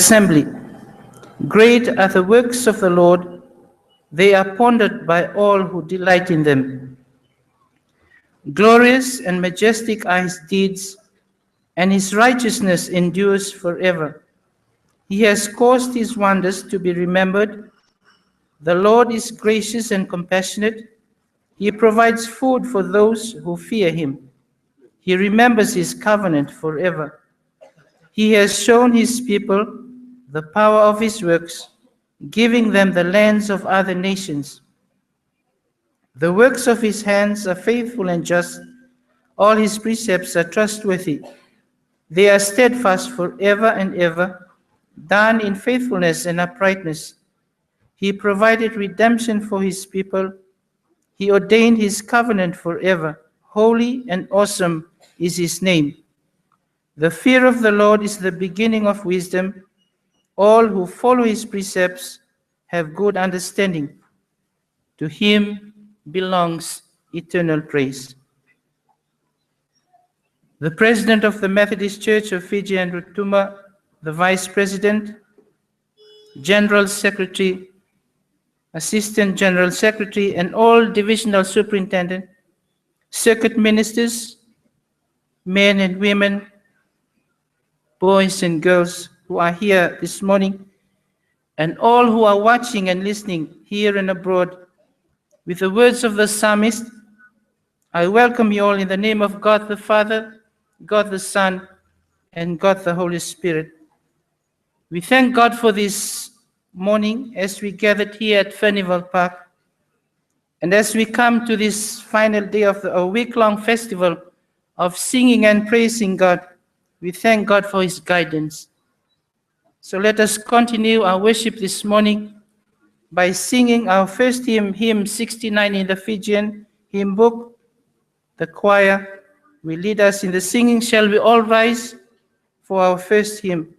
assembly. Great are the works of the Lord, they are pondered by all who delight in them. Glorious and majestic are his deeds, and his righteousness endures forever. He has caused his wonders to be remembered. The Lord is gracious and compassionate. He provides food for those who fear him. He remembers his covenant forever. He has shown his people the power of his works, giving them the lands of other nations. The works of his hands are faithful and just. All his precepts are trustworthy. They are steadfast forever and ever, done in faithfulness and uprightness. He provided redemption for his people. He ordained his covenant forever. Holy and awesome is his name. The fear of the Lord is the beginning of wisdom. All who follow his precepts have good understanding. To him belongs eternal praise. The President of the Methodist Church of Fiji and Rotuma, the Vice President, General Secretary, Assistant General Secretary, and all Divisional Superintendent, Circuit Ministers, men and women, boys and girls who are here this morning, and all who are watching and listening here and abroad. With the words of the psalmist, I welcome you all in the name of God the Father, God the Son, and God the Holy Spirit. We thank God for this morning as we gathered here at Festival Park, and as we come to this final day of a week-long festival of singing and praising God. We thank God for his guidance. So let us continue our worship this morning by singing our first hymn, hymn 69 in the Fijian hymn book. The choir will lead us in the singing. Shall we all rise for our first hymn?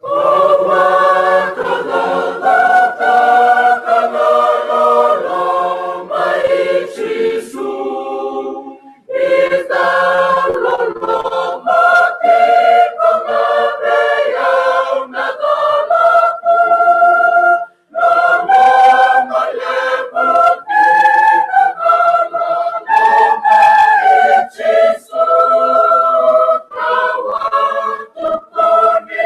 Au Vakacaucautaka Ga Loloma ichisu, is thou Loloma tiko ngabe yau na dolaku, Loloma Levu tiko nga Loloma ichisu, kawa tukoni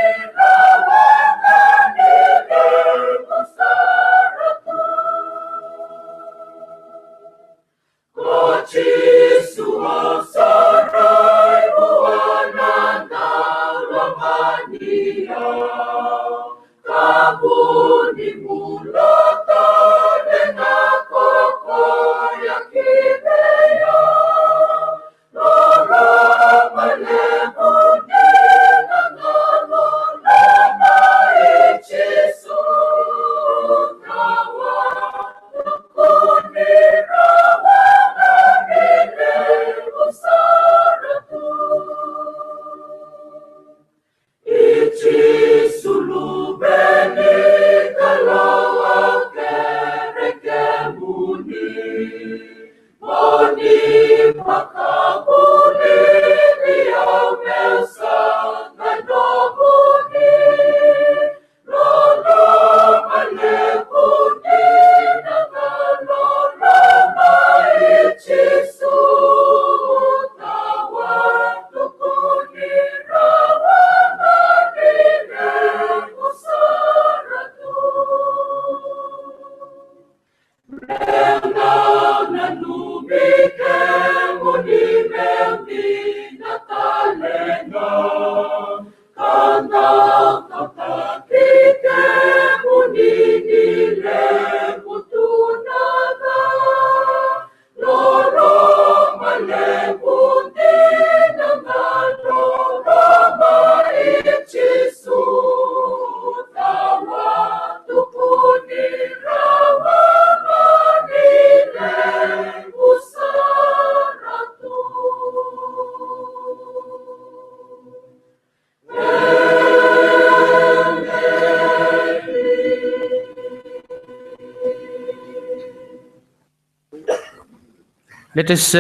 Let us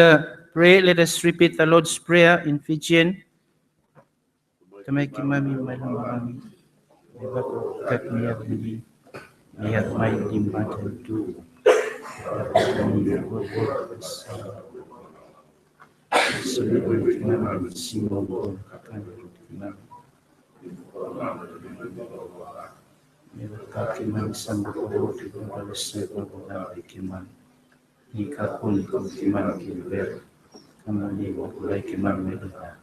pray. Let us repeat the Lord's Prayer in Fijian. Kamekimami malamami, mebako kakmia bini, lihat mai di mata itu, kami berbuat seluruh kami semua akan kami. Mebako kami sambut berbuat dengan sebuah bukan kiman, nikapun kiman kiber, kami berbuat kiman mereka.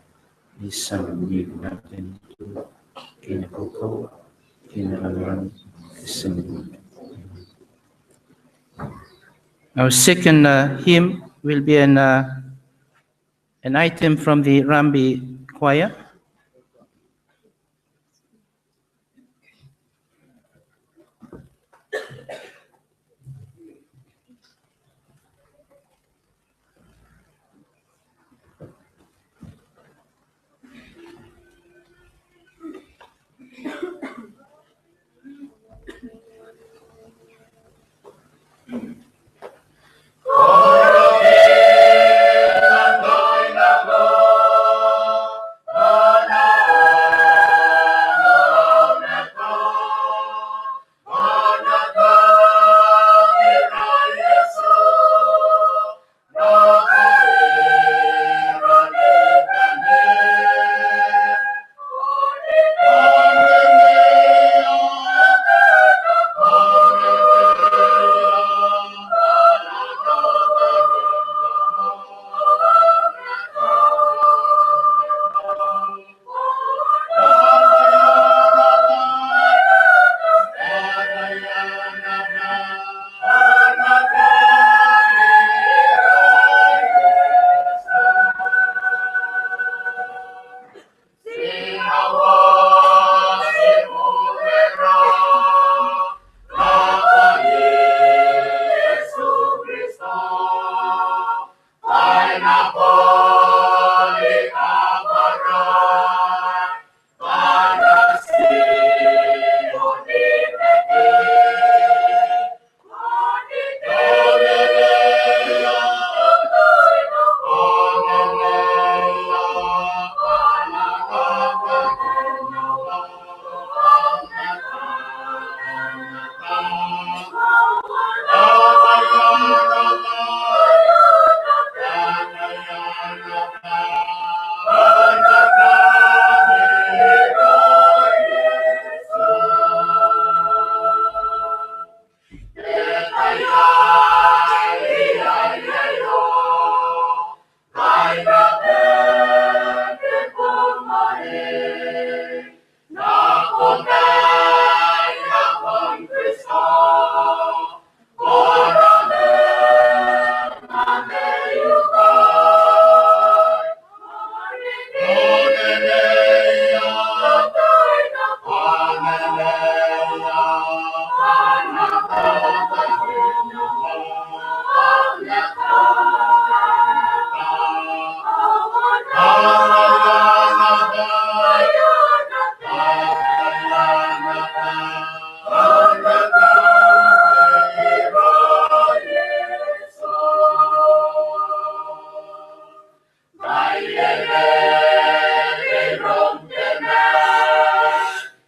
Isang niyo natin ito, kinakukaw, kinalaman, kasanod. Our second hymn will be an item from the Rabi choir.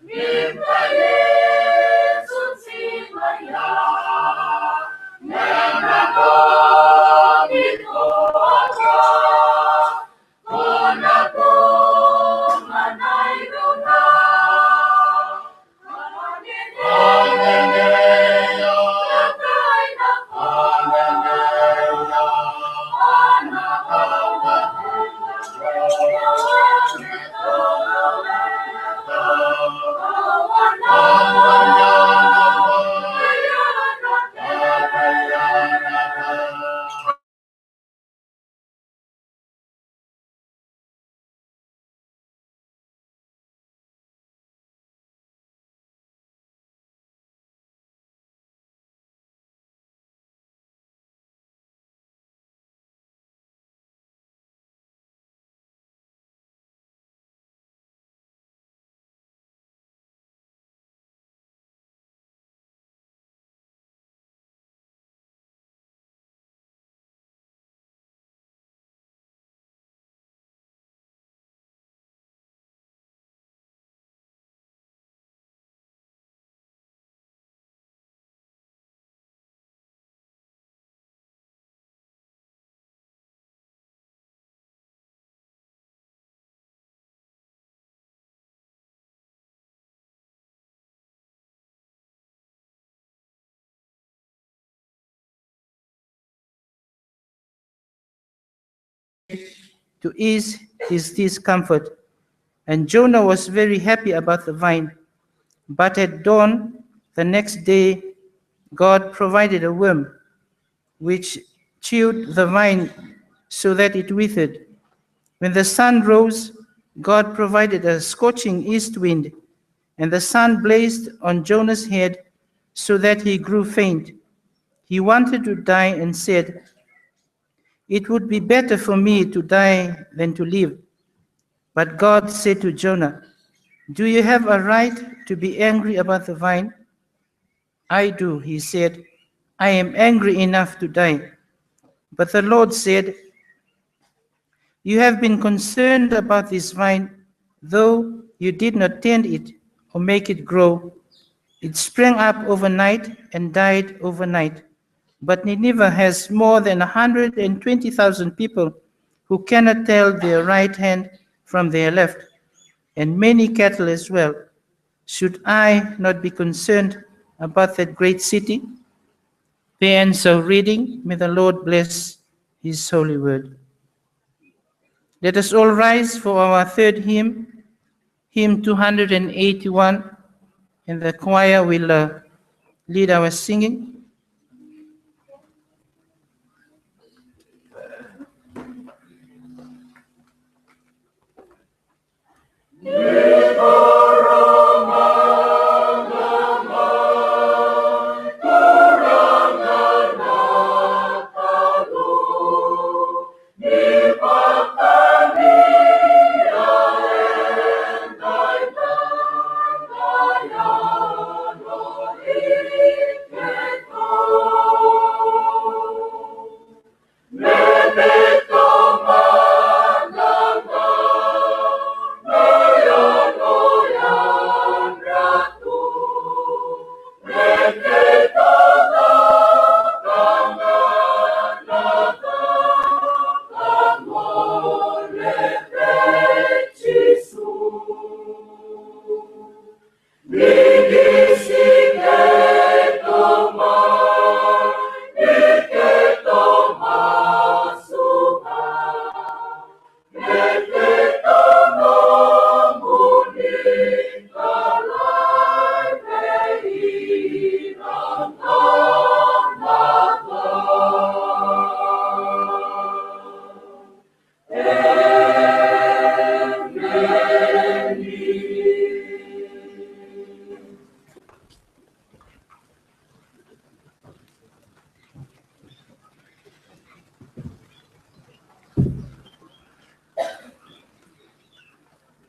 Nimpa to ease his discomfort. And Jona was very happy about the vine. But at dawn the next day, God provided a worm which chewed the vine so that it withered. When the sun rose, God provided a scorching east wind, and the sun blazed on Jonah's head so that he grew faint. He wanted to die and said, "It would be better for me to die than to live." But God said to Jonah, "Do you have a right to be angry about the vine?" "I do," he said. "I am angry enough to die." But the Lord said, "You have been concerned about this vine, though you did not tend it or make it grow. It sprang up overnight and died overnight. But Nineveh has more than 120,000 people who cannot tell their right hand from their left, and many cattle as well. Should I not be concerned about that great city?" The end of reading. May the Lord bless his holy word. Let us all rise for our third hymn, hymn 281, and the choir will lead our singing.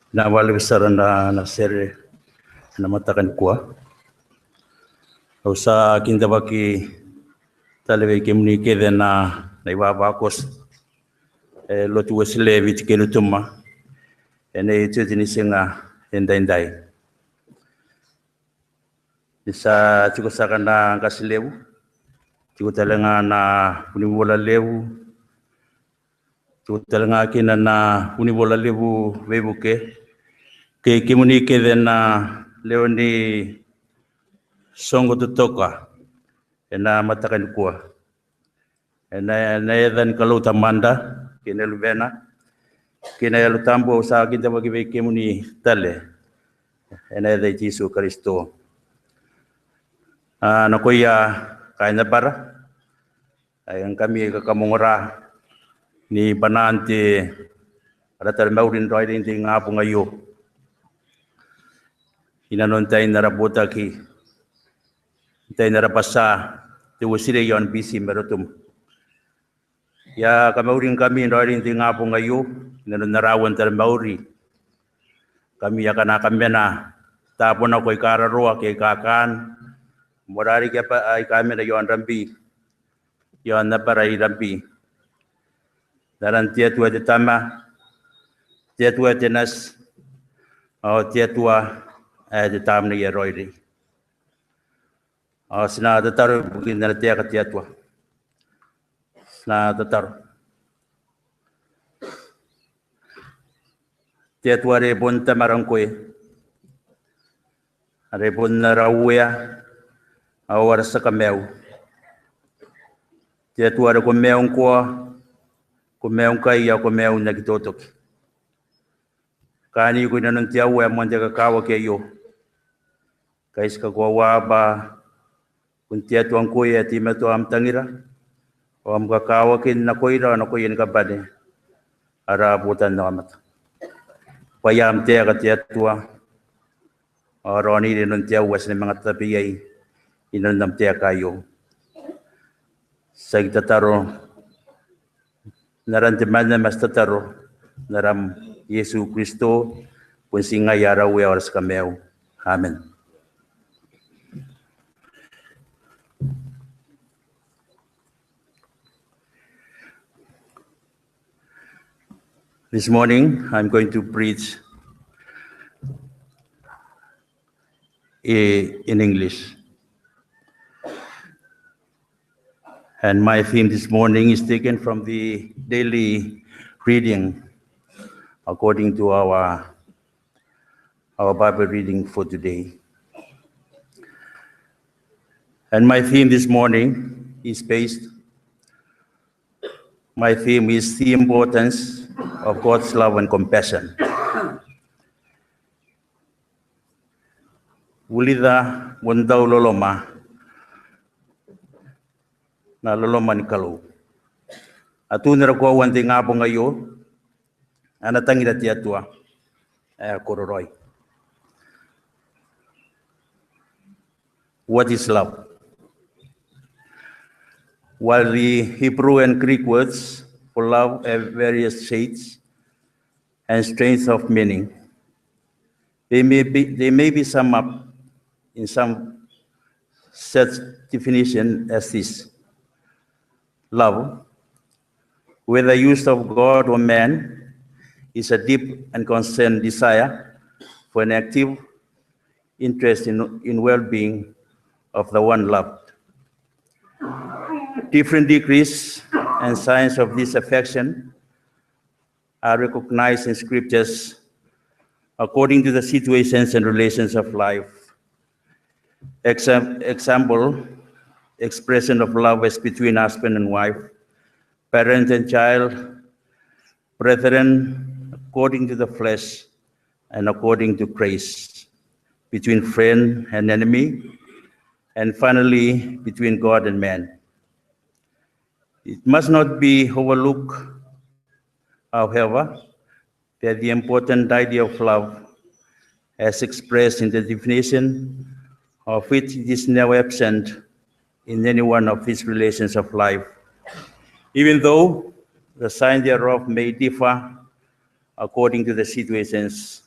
Na wale besar na Sere na matakan kuah. Usa kinta baki talebe kemunike na iwa bakos lotu wesle vitike lutuma ene tini singa endai. Bisa tiko sakana kasi Levu, tiko talenga na unibola Levu, tiko talenga kina na unibola Levu webuke. Ke kemunike na Leoni songo tutoka ena matakan kuah. Ena dan Kalou tamanda kena luvena kena lutambo sa kita bagi kemuni tale ena de Yesus Kristo. Nakoya kaina para ayang kami kakamongora ni banante ada termaurin riding ting apu ngayo. Inanontai narabotaki, intai narapasa, tuwasire yon bisi merotum. Ya kamaurin kami riding ting apu ngayo, inanon narawan termauri. Kami akan mena, tapon ako ikararoa kay kakan, morari kaya ay kami na yon rambi, yon naparay rambi. Daran tiyatua de tama, tiyatua tenas, o tiyatua de tamna ya roiri. Sina tatar bugin na tiya ka tiyatua. Sina tatar. Tiyatua re bonta marangkoy. Re bon na rawya awar sa kameu. Tiyatua re ko meong ko Kumeung kai ya kumeung na kitotok. Kani ko na nang tiyaw mo jaga kawa kayo. Kais ka kwa ba kuntia tuang kuya ti meto am tangira. O am kakawa kin na koira na koyen ka bade. Ara butan na amat. Payam tiya ka tiya tua. Roni din nung tiyaw was na mga tapiyay. Inandam tiya kayo. Sa itataro. Narantiman na mas tataro. Naram Yesu Kristo. Kung singa yaraw oras kameo. Amen. This morning, I'm going to preach in English. And my theme this morning is taken from the daily reading according to our Bible reading for today. And my theme this morning is the importance of God's love and compassion. Wulida Vunau Loloma na Loloma ni Kalou. Atunira ko wanti nga po ngayon, anatangida tiyatua, Koroi. What is love? While the Hebrew and Greek words for love have various shades and strengths of meaning, they may be summed up in some such definition as this: love, whether used of God or man, is a deep and concerned desire for an active interest in well-being of the one loved. Different degrees and signs of this affection are recognized in scriptures according to the situations and relations of life. Example, expression of love is between husband and wife, parent and child, brethren, according to the flesh and according to grace, between friend and enemy, and finally, between God and man. It must not be overlooked, however, that the important idea of love, as expressed in the definition of which it is never absent in any one of his relations of life, even though the sign thereof may differ according to the situations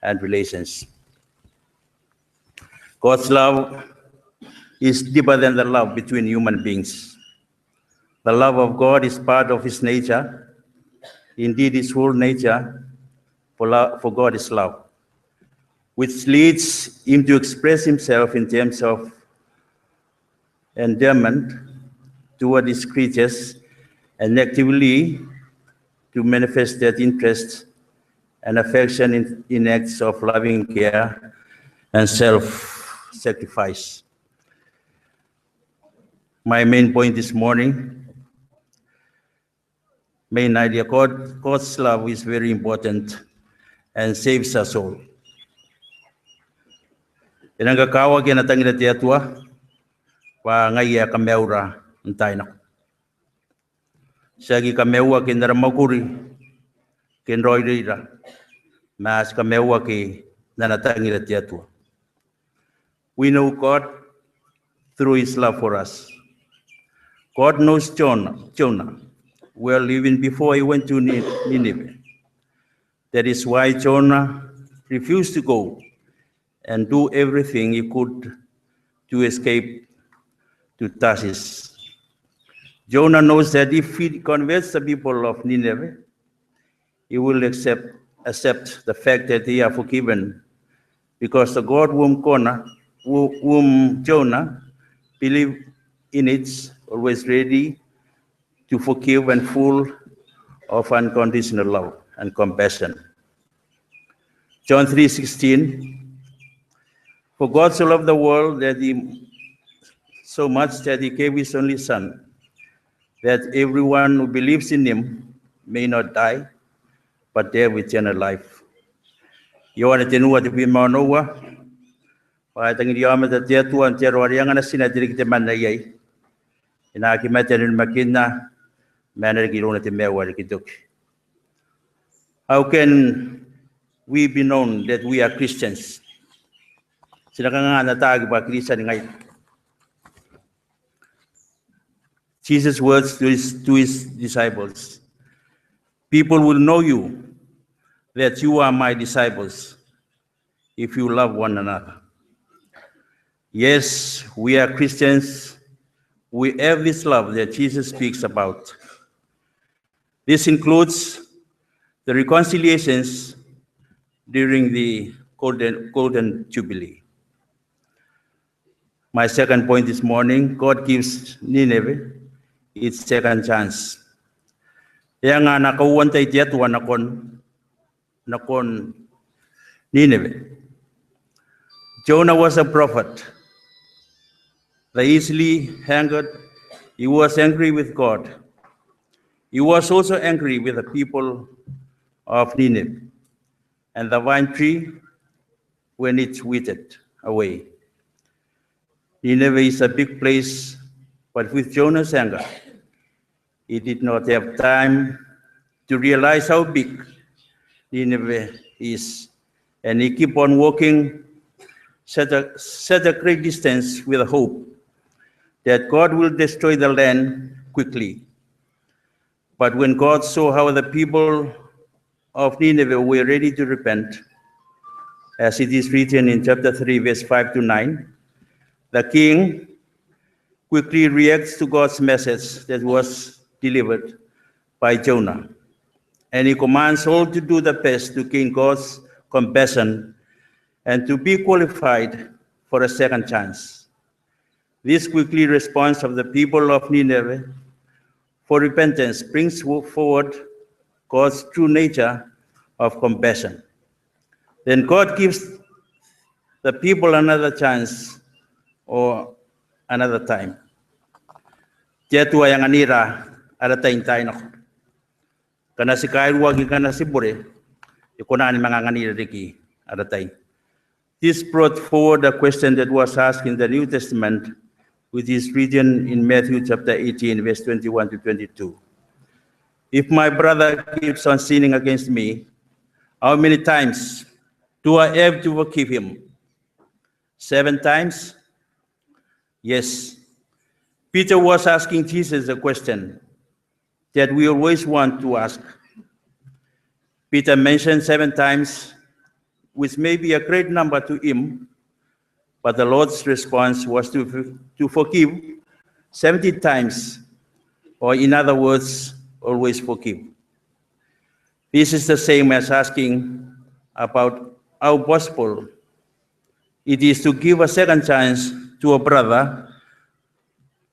and relations. God's love is deeper than the love between human beings. The love of God is part of his nature. Indeed, his whole nature for God is love, which leads him to express himself in terms of endearment toward his creatures and actively to manifest that interest and affection in acts of loving care and self-sacrifice. My main point this morning, main idea, God's love is very important and saves us all. Inangakawa kinatangina tiyatua, wa ngaya kameura ntayna. Sagi kameua kinaramakuri, kinroirira, mas kameua ki nanatangina tiyatua. We know God through his love for us. God knows Jona well even before he went to Nineveh. That is why Jona refused to go and do everything he could to escape to Tarshish. Jona knows that if he converts the people of Nineveh, he will accept the fact that they are forgiven, because the God whom Jona believed in is always ready to forgive and full of unconditional love and compassion. John 3:16, for God so loved the world that so much that he gave his only Son, that everyone who believes in him may not die, but they have eternal life. Jona tenua te pima noa, wa tangi diama te te tuan te roarianga na sina diri te mana yai. Ina ki meten makina, mana ki rona te mewa ki tuk. How can we be known that we are Christians? Sinakanga na tagi ba Kristian ngai. Jesus' words to his disciples. People will know you, that you are my disciples, if you love one another. Yes, we are Christians. We have this love that Jesus speaks about. This includes the reconciliations during the Golden Jubilee. My second point this morning, God gives Nineveh its second chance. Yang nakauwan tayo tiyatwa nakon Nineveh. Jona was a prophet. The easily angered, he was angry with God. He was also angry with the people of Nineveh and the vine tree when it withered away. Nineveh is a big place, but with Jonah's anger, he did not have time to realize how big Nineveh is, and he kept on walking, set a great distance with a hope that God will destroy the land quickly. But when God saw how the people of Nineveh were ready to repent, as it is written in chapter 3, verse 5 to 9, the king quickly reacts to God's message that was delivered by Jonah. And he commands all to do the best to gain God's compassion and to be qualified for a second chance. This quickly response of the people of Nineveh for repentance brings forward God's true nature of compassion. Then God gives the people another chance or another time. Tiatua yang anira ada tayo na. Kana si kairwa gi kana si bore, ikona ni mga nganira diki ada tayo. This brought forward a question that was asked in the New Testament, which is written in Matthew chapter 18, verse 21 to 22. If my brother keeps on sinning against me, how many times do I have to forgive him? 7 times? Yes. Peter was asking Jesus a question that we always want to ask. Peter mentioned 7 times, which may be a great number to him, but the Lord's response was to forgive 70 times, or in other words, always forgive. This is the same as asking about how possible it is to give a second chance to a brother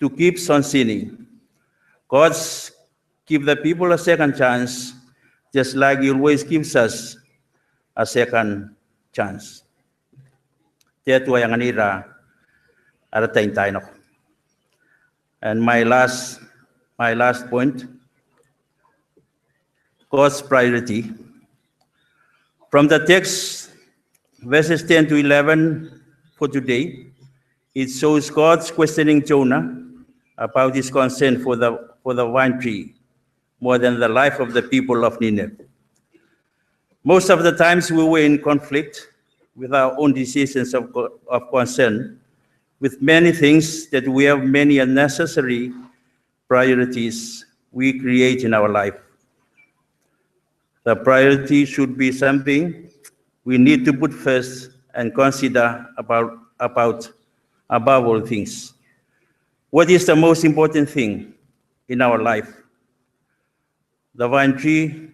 to keep on sinning. God gives the people a second chance, just like He always gives us a second chance. Tiatua yang anira ada tayo na. And my last point, God's priority. From the text, verses 10 to 11 for today, it shows God's questioning Jonah about his concern for the vine tree more than the life of the people of Nineveh. Most of the times we were in conflict with our own decisions of concern, with many things that we have many unnecessary priorities we create in our life. The priority should be something we need to put first and consider above all things. What is the most important thing in our life? The vine tree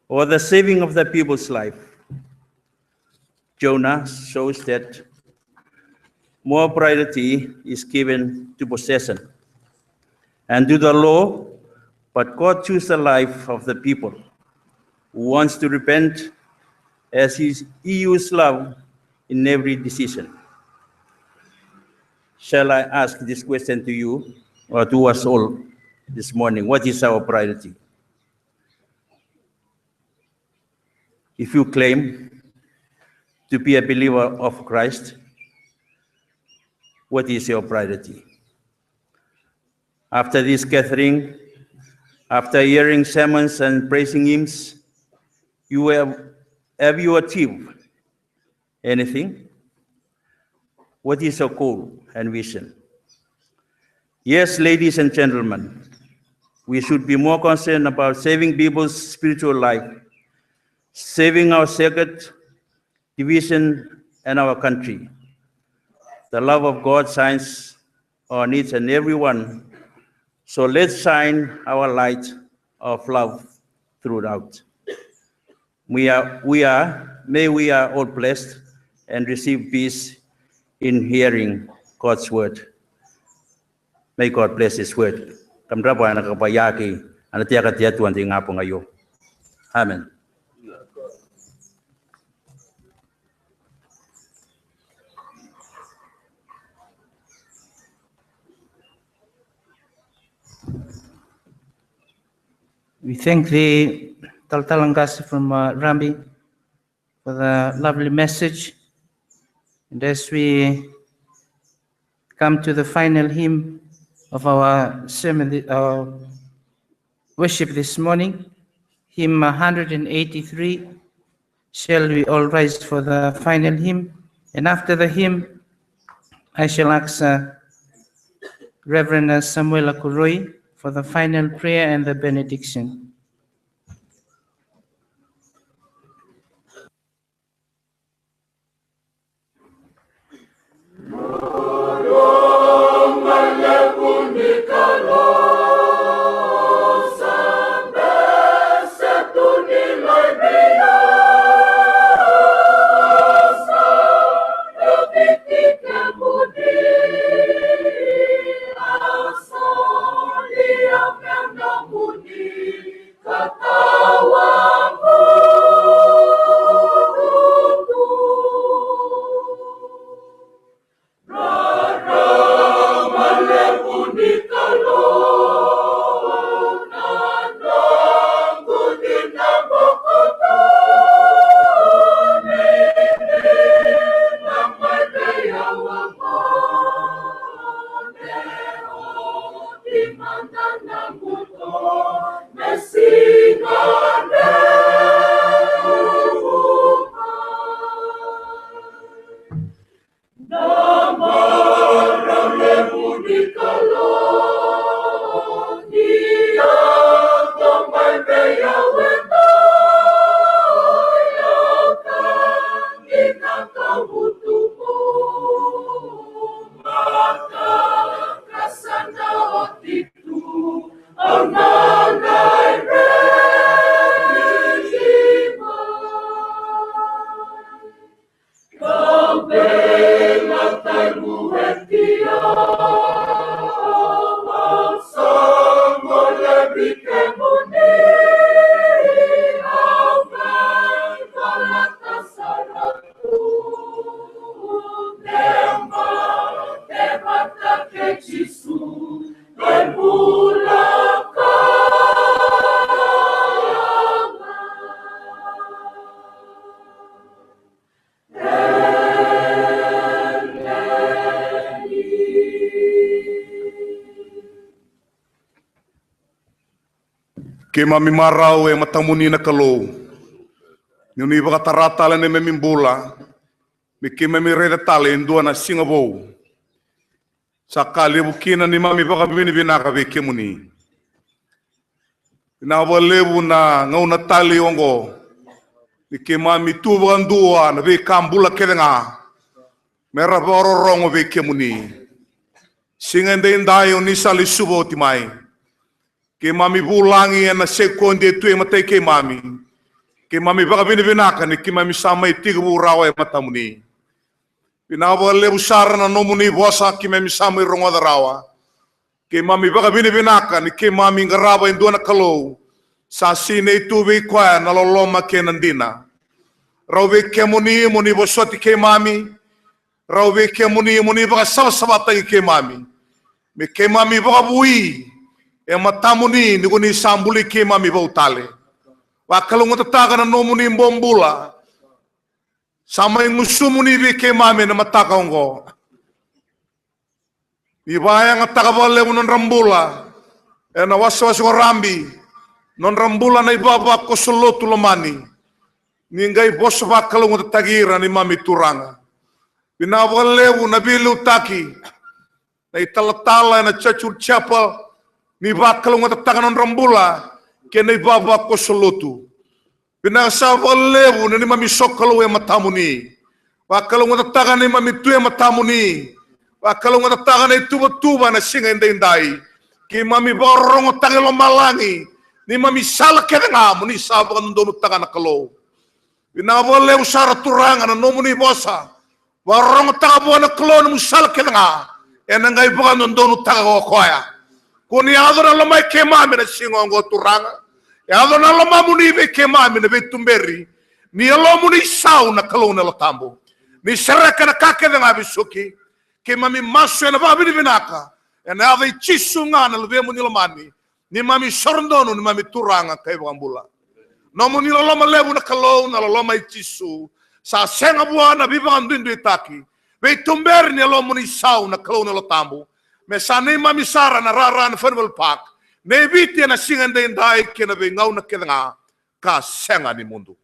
or the saving of the people's life? Jonah shows that more priority is given to possession and to the law, but God chooses the life of the people who wants to repent as He used love in every decision. Shall I ask this question to you or to us all this morning? What is our priority? If you claim to be a believer of Christ, what is your priority? After this gathering, after hearing sermons and praising hymns, have you achieved anything? What is your goal and vision? Yes, ladies and gentlemen, we should be more concerned about saving people's spiritual life, saving our sacred division and our country. The love of God shines on each and every one. So let's shine our light of love throughout. May we are all blessed and receive peace in hearing God's word. May God bless His word. Kamdrapa na kapayaki anatia katia tuan tingapo ngayo. Amen. We thank the Talatala Qase from Rabi for the lovely message. And as we come to the final hymn of our sermon, our worship this morning, hymn 183, shall we all rise for the final hymn? And after the hymn, I shall ask Reverend Samuela Koroi for the final prayer and the benediction. Ke mami marau e matamuni na Kalou. Nuni waka taratala ne me mimbula. Me ke mami reda tale indua na Singapore. Sakali bukina ni mami waka bini binaka ve ke muni. Na Levu na ngau na tali ongo. Me ke mami tu bandua na ve kambula kedenga. Mera rongo ve ke muni. Singende indayo ni sali subo timai. Ke mami bulangi na sekonde tu e matai ke mami. Ke mami baka binaka ni ke mami sama itiga burawa e matamuni. Pinawa Levu sara na nomuni bosa ke mami sama rongo darawa. Ke mami baka binaka ni ke mami ngaraba indua na Kalou. Sa sine itu ve kwa na Loloma ke nandina. Rau ve ke muni bosoti ke mami. Rau ve ke muni baka sabata ke mami. Me ke mami baka bui. E matamuni ni kuni sambuli ke mami bautale. Wa Kalou ngatataga na nomuni bombula. Sama yung musumuni bike mami na matakaongo. Ibaya nga takabale mo ng rambula. E na waswas ko Rabi. Non rambula na ibaba ko solo tulomani. Ningay boss ba Kalou ngatatagira ni mami turanga. Pinawal Levu na Veiliutaki. Na Talatala na Church Chapel. Ni ba Kalou ngatataga ng rambula. Kaya na ibaba ko solo tu. Pinasawal Levu na ni mami sokalo e matamuni. Wa Kalou ngatataga ni mami tu e matamuni. Wa Kalou ngatataga na ituba-tuba na singa indai. Ki mami borong tangelo malangi. Ni mami sala kena nga muni sawa kandono taga na Kalou. Pinawal Levu sara turanga na nomuni bosa. Warong taga buwan na Kalou na musala kena nga. E nangay buka nondono taga ko koya. Kuni ado na lamay ke mami na singa ngo turanga. E ado na lamay muni be ke mami na be tumberi. Ni alo muni sao na Kalou na latambo. Ni Sere ka na kake na nga bisuki. Ke mami Masu na babi ni binaka. E na ado chisu nga na lube mo nilamani. Ni mami sorndono ni mami turanga kay bambula. No mo Loloma Levu na Kalou na Loloma chisu. Sa senga buwan na bibang Veiliutaki. Be tumberi ni alo muni sao na Kalou na latambo. Me sa ni mami Sara na rara na Federal Park. Ne biti na singa indai kena be ngau na kena nga. Ka senga ni mundo.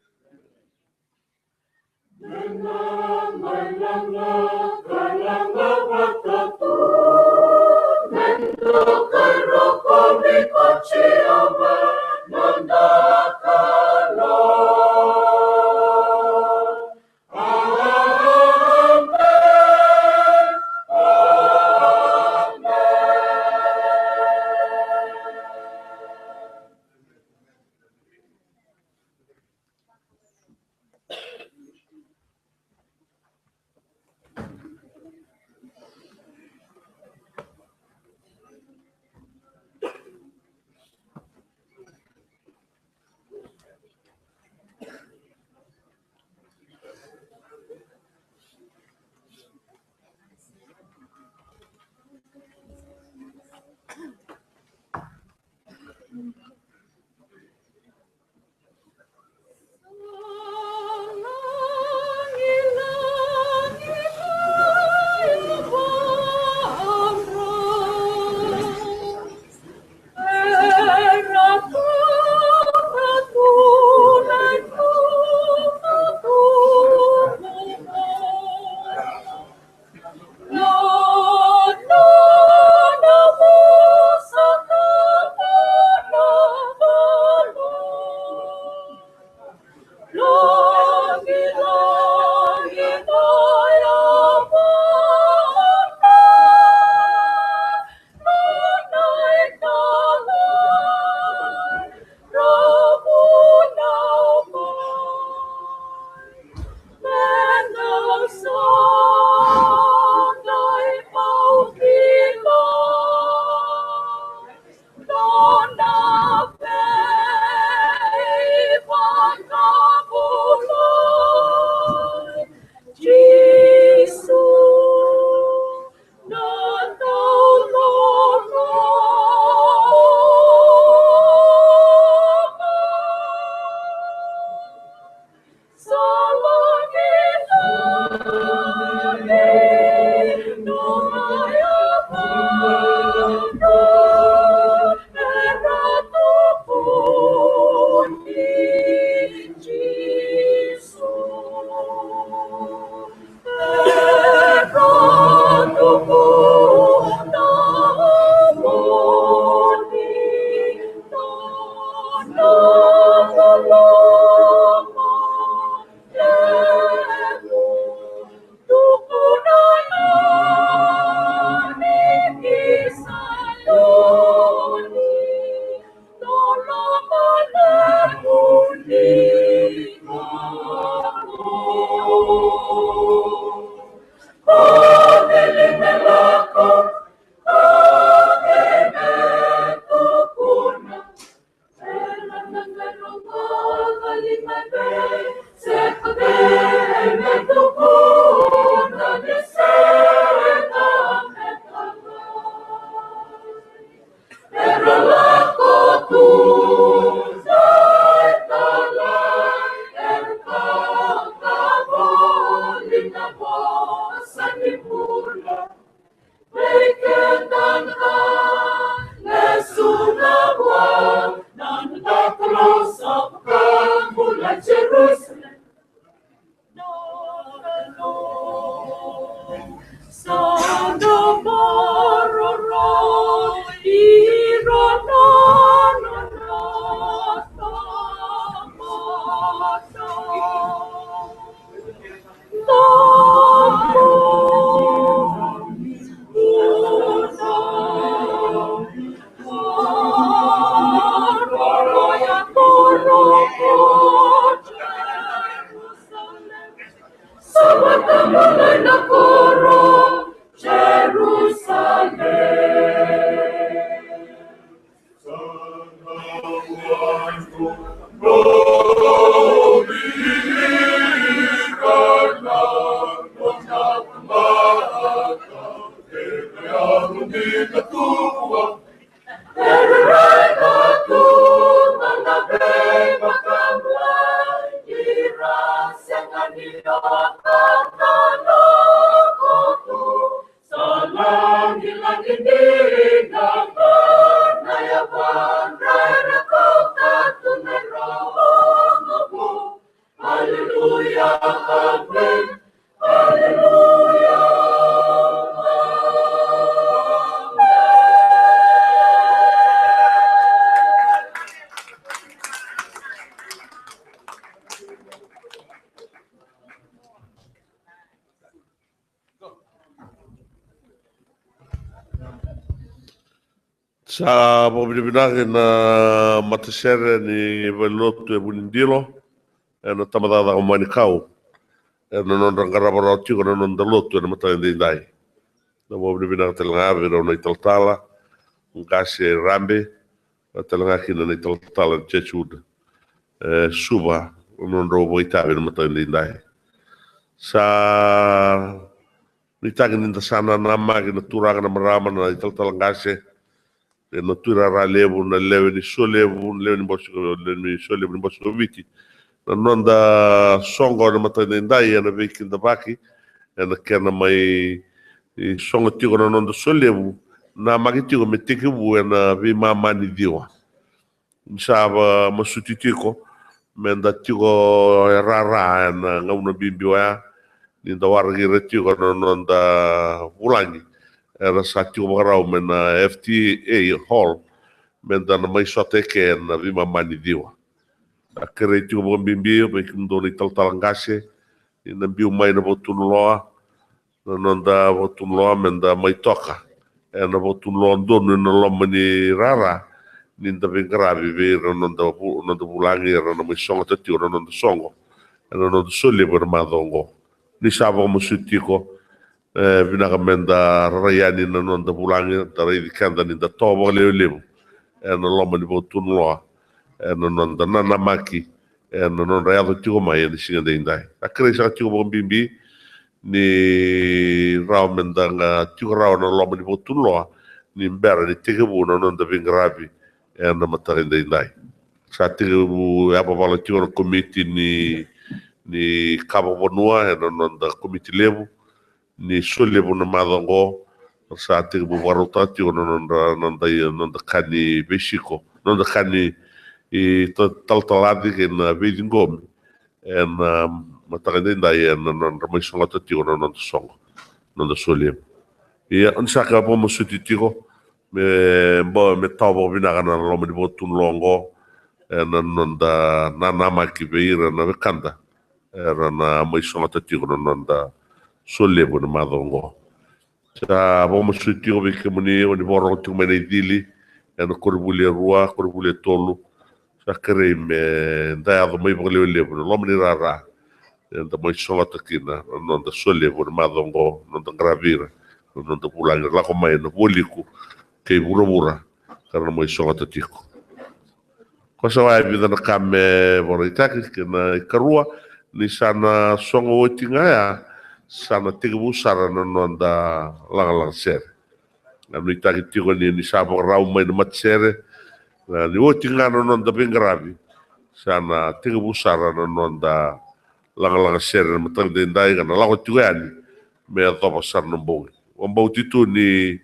Sa bobinabinagi na Matasere ni Veiliutaki e Vunidilo e na tamadada o manikau e na non rangarabara o tiko na non dalotu e na matagindindai. Na bobinabinagi talangave rau na Talatala, Qase e Rabi, na talangaki na Talatala na Chechuda. Suba, non rau boitavi na matagindindai. Sa nitagi ninda sana na magi na turaga na marama na Talatala Qase e no tura ra Levu na Levu ni so Levu ni bosko ni so Levu ni bosko viti na nonda songo na matagindai na viki da baki e na kena mai i songo tiko na nonda so Levu na magi tiko me tiki bu e na vi mamani diwa nisaba masuti tiko me nda tiko e rara e na ngauna bimbiwa ni da wargi re tiko na nonda ulangi era sa tiko magarau me na FTA hall me nda na mai sote ke na vi mamani diwa a kere tiko mo bimbio me kindo ni Talatala Qase ina biu mai na botun loa na nonda botun loa me nda mai toka e na botun loa ndonu na loma ni rara ni nda vingravi ve nonda bulangi era na mai songo tatio na nonda songo e na nonda soli na madongo ni sabo mo sutiko vinaga menda rayani na nonda bulangi tarai di kanda ni nda tobo leo e na loma ni botun loa e na nonda nanamaki e na nonda yado tiko mai e ni singa deindai a kere sa tiko mo bimbi ni rao menda nga tiko rao na loma ni botun loa ni mbera ni tegebu na nonda vingravi e na matagindindai sa tegebu e apapala tiko na komiti ni Kabong e na nonda komiti Levu ni so Levu na madongo sa tegebu warota tiko na nonda kani besiko nonda kani i Talatala ke na Veiliutaki e na matagindindai e na nonda mai songo tiko na nonda songo nonda so Levu ia unsaka po mo suti tiko me tau vinaga na loma ni botun longo e na nonda nanama ki veira na vekanda era na mai songa tiko na nonda so Levu na madongo sa po mo suti tiko vike muni o ni borong tiko mai na idili e na koribuli rua koribuli tolu sa kere me ndaiado mai po Levu na loma ni rara e na mai songa takina nonda so Levu na madongo nonda gravira nonda bulangi lako mai na voliku kei vura karena mai songa tatiko ko sa vai vida na kame Veiliutaki ke na karua ni sana songa otinga ya sana tiga busara na nonda lang Sere na Veiliutaki tiko ni sabo rau mai na Matasere na ni otinga na nonda vingravi sana tiga busara na nonda lang Sere na matagindindai kana lago tiko yani me adoba sar na bongi wambau titu ni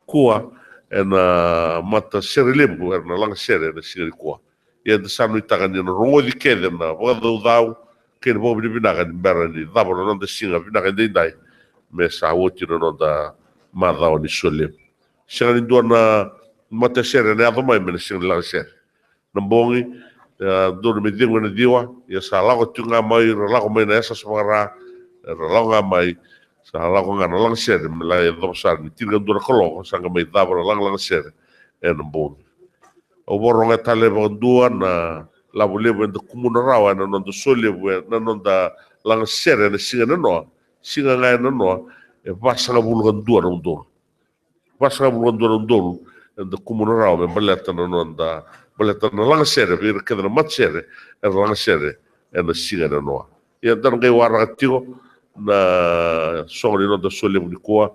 kua e na Matasere Levu e na lang Sere na singa kua ia da sanu itaka ni na rongo di kede na wakadau ke na bobi vinaga ni mbera ni dabo na nonda singa vinaga dindai me sa woti no da Mada o ni sole sanga ni dona Matasere ne ava mai me sing la Sere na bongi do me dingo na diwa ya sa la ko tunga mai la ko mai na sa swara la nga mai sa la ko ngana lang Sere me la do sa ni tinga do ko sanga mai da lang Sere e na bongi o boronga tale dua na la levu en kumuna rawa na no sole na no da lang Sere na singa ngai na no e vasanga bulgan dua no do vasanga bulgan do en kumuna rawa me baleta no da baleta na lang Sere vir ke na Matasere e lang Sere e na singa no ia dan ngai wara tio na songri no da sole ni koa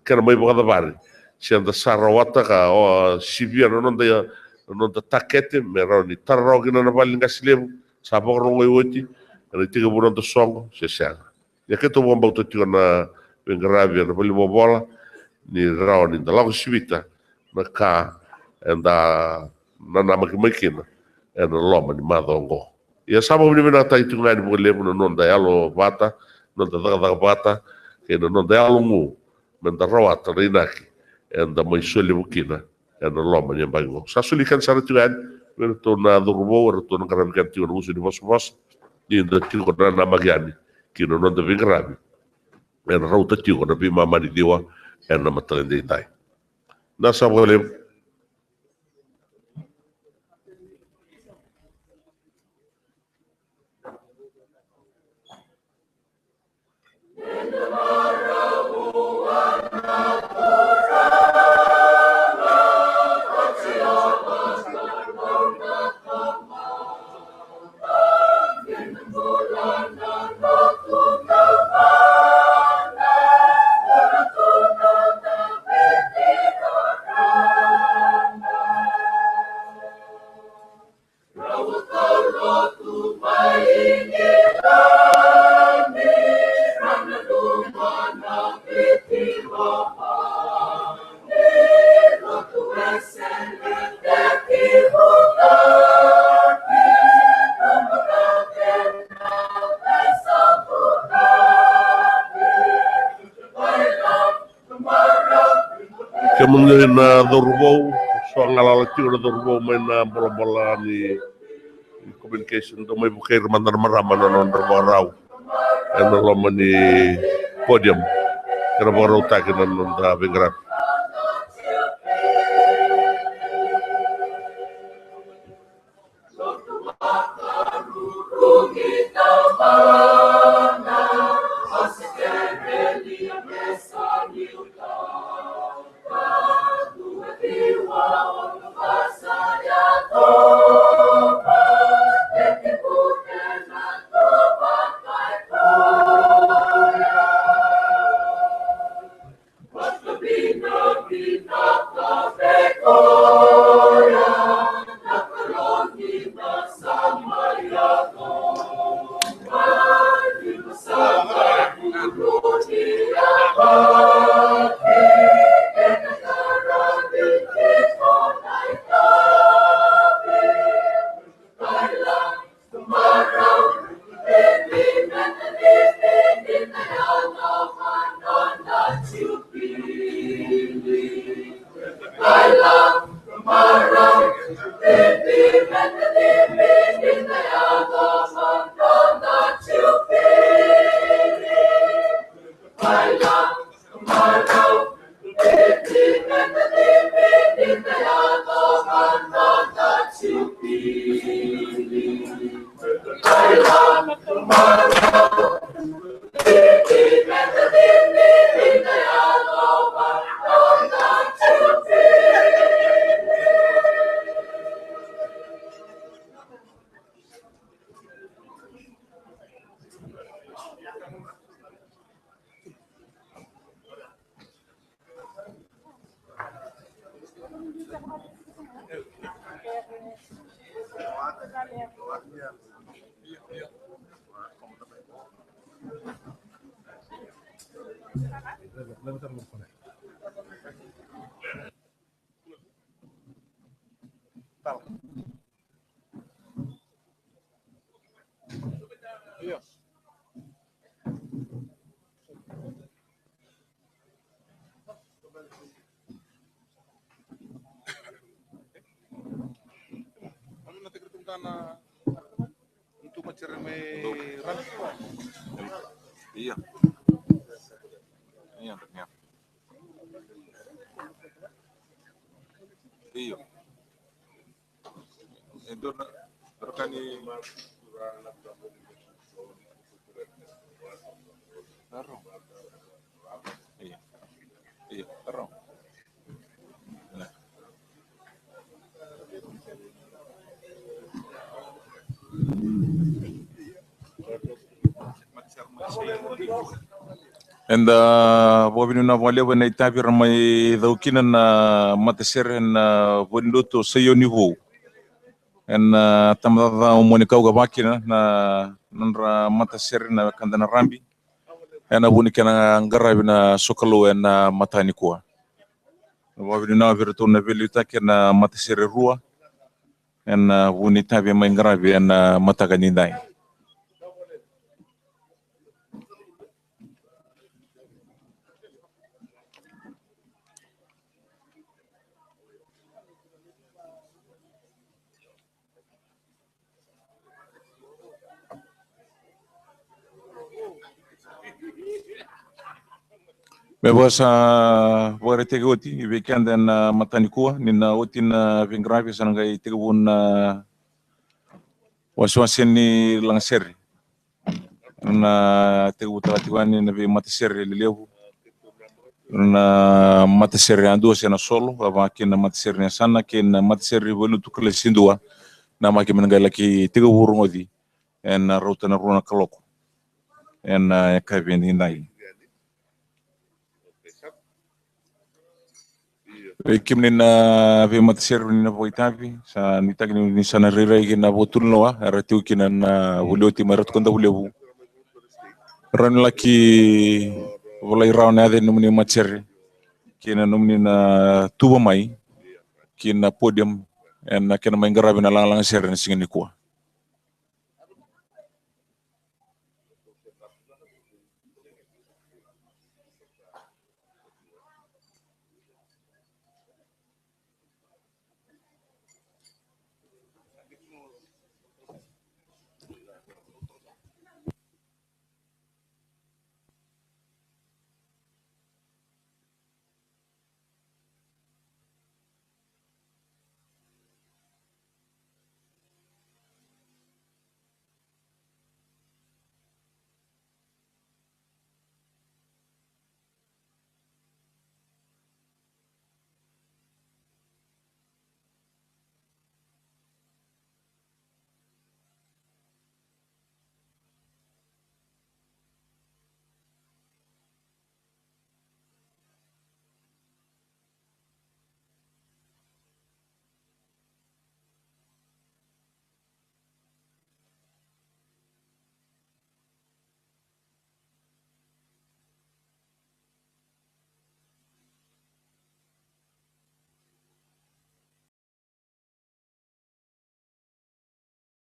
kana mai bogada bari se da sarawata ka o sivia no da takete me roni tarro gina na balinga silevu sa bogro ngoi woti na tiga buron da songo se sanga ya ke to bomba to tio na Rabi na bali bobola ni raoni da lago sivita na ka enda na makina e na Loloma ni madongo ia sama ni na tai tunga ni bo levu no da yalo bata no da bata ke no da yalo mu men da rawata rinaki enda mai sole bukina e na Loloma ni bango sa suli kan sa tuan men to na durbo or to na karam kan tio no ni vos ni da tio ko na magiani ki no da Rabi e na rauta tio na bi mama ni diwa e na matalende tai na Samuela ke mungi na durbo so ngala tio na durbo mai na bola ni communication do mai bukai mandar marama no durbo rau e na Loloma ni podium kera borau taki na da Rabi Iya. Iya, benar. Iya. Itu rekani Toro. Iya. Iya, Toro. Nah. And bobinu na wale na itapi ramai daukina na Matasere na Vunidilo sayo nivo. And tamada umonikau gabakina na nandra Matasere na kandana Rabi. And abunikana ngarabi na Kalou and matani kuwa. Bobinu na virtu na Veiliutaki na Matasere rua. And bunitabi mai ngarabi and mataganindai. Bebasa bore tege oti weekend na matani kuwa nina oti na vingravi sanangai tege na waswaseni lang Sere na tege talatiwani na be Matasere Levu na Matasere ando sena solo ava kina Matasere na sana kina Matasere velu tukale sindua na maki menangai laki tege ngodi en rota na runa kaloko en kaven indai Kimni na ve Matasere na voitavi sa nitagni ni sana rira na botulnoa ratiu kina na vulioti marat konda vulevu ran laki volai raun ade numni Matasere kina numni na tuba mai kina podium en kina mai ngarabi na lang Sere na singani kuwa